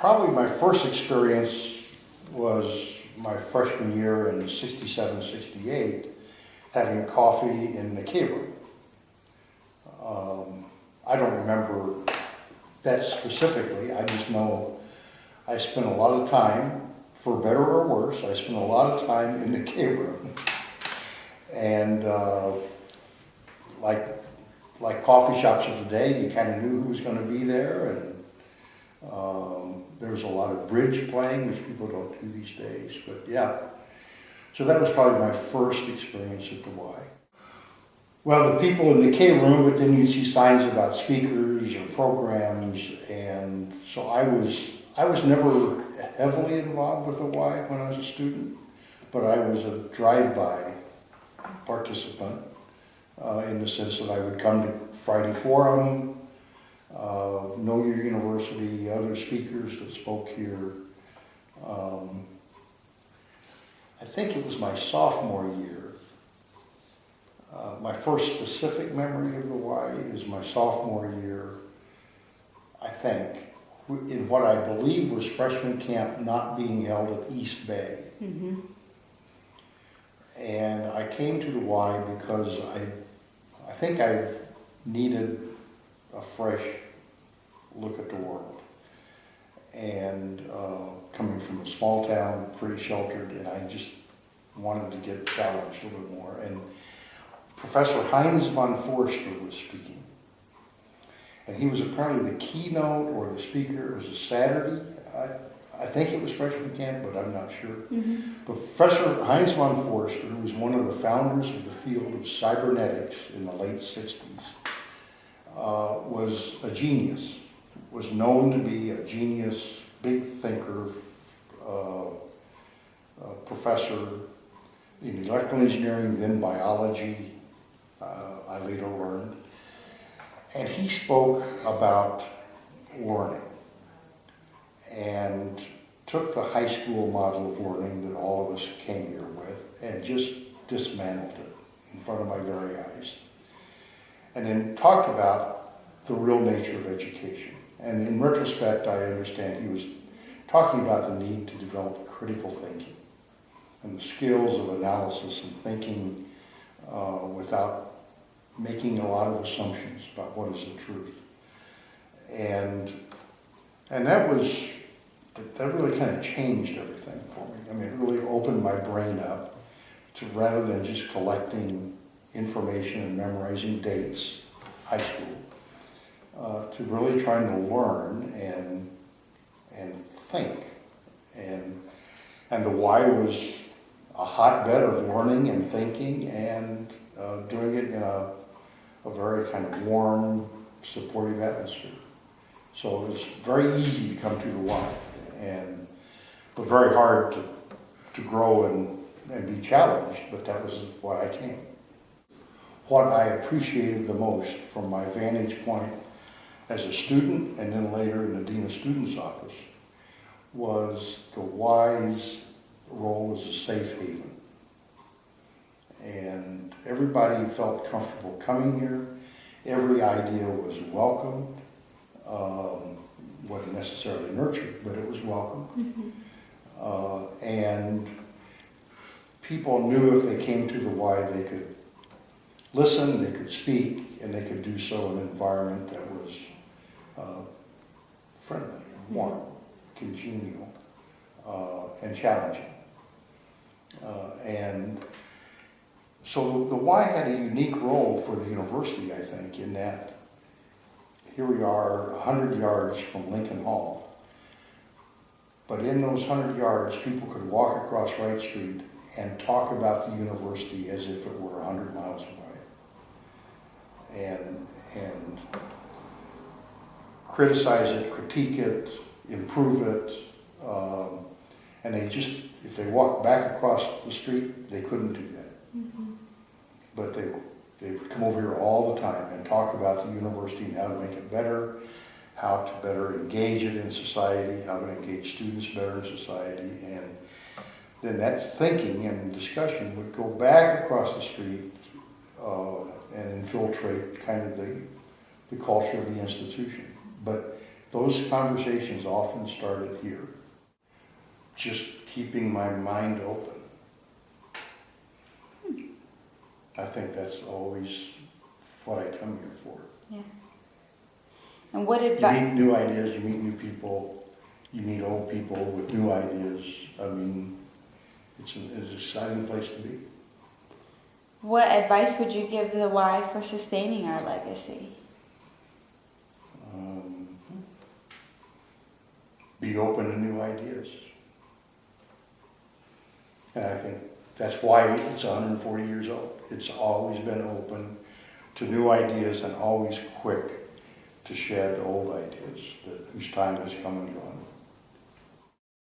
Probably my first experience was my freshman year in '67, '68, having coffee in the K room. I don't remember that specifically. I just know I spent a lot of time, for better or worse, I spent a lot of time in the K room. And like coffee shops of today, you kind of knew who was going to be there, and there was a lot of bridge playing, which people don't do these days. But yeah, so that was probably my first experience at the Y. Well, the people in the K room, but then you'd see signs about speakers or programs, and so I was never heavily involved with the Y when I was a student, but I was a drive-by participant in the sense that I would come to Friday Forum, know your university, other speakers that spoke here. I think it was my sophomore year. My first specific memory of the Y is my sophomore year, I think, in what I believe was freshman camp not being held at East Bay. Mm-hmm. And I came to the Y because I think I've needed a fresh look at the world. And coming from a small town, pretty sheltered, and I just wanted to get challenged a little more. And Professor Heinz von Forster was speaking. And he was apparently the keynote or the speaker. It was a Saturday. I think it was freshman camp, but I'm not sure. Mm-hmm. Professor Heinz von Forster, who was one of the founders of the field of cybernetics in the late 60s, was a genius, was known to be a genius, big thinker, professor in electrical engineering, then biology, I later learned. And he spoke about learning and took the high school model of learning that all of us came here with and just dismantled it in front of my very eyes. And then talked about the real nature of education. And in retrospect, I understand he was talking about the need to develop critical thinking and the skills of analysis and thinking without making a lot of assumptions about what is the truth. And that really kind of changed everything for me. I mean, it really opened my brain up to, rather than just collecting information and memorizing dates, high school, to really trying to learn and think. And the Y was a hotbed of learning and thinking and doing it in a very kind of warm, supportive atmosphere. So it was very easy to come to the Y, but very hard to grow and be challenged, but that was why I came. What I appreciated the most from my vantage point as a student and then later in the Dean of Students office was the Y's role as a safe haven. And everybody felt comfortable coming here. Every idea was welcomed. Wasn't necessarily nurtured, but it was welcomed. Mm-hmm. And people knew if they came to the Y, they could listen, they could speak, and they could do so in an environment that was friendly, warm, congenial, and challenging. And so the Y had a unique role for the university, I think, in that here we are 100 yards from Lincoln Hall, but in those 100 yards, people could walk across Wright Street and talk about the university as if it were 100 miles away. And criticize it, critique it, improve it, and they just, if they walked back across the street, they couldn't do that. Mm-hmm. But they would come over here all the time and talk about the university and how to make it better, how to better engage it in society, how to engage students better in society, and then that thinking and discussion would go back across the street and infiltrate kind of the culture of the institution. But those conversations often started here. Just keeping my mind open. I think that's always what I come here for. Yeah. And what You advice? meet new ideas, you meet new people, you meet old people with new ideas. I mean, it's an exciting place to be. What advice would you give the Y for sustaining our legacy? Be open to new ideas. And I think that's why it's 140 years old. It's always been open to new ideas and always quick to shed old ideas whose time has come and gone.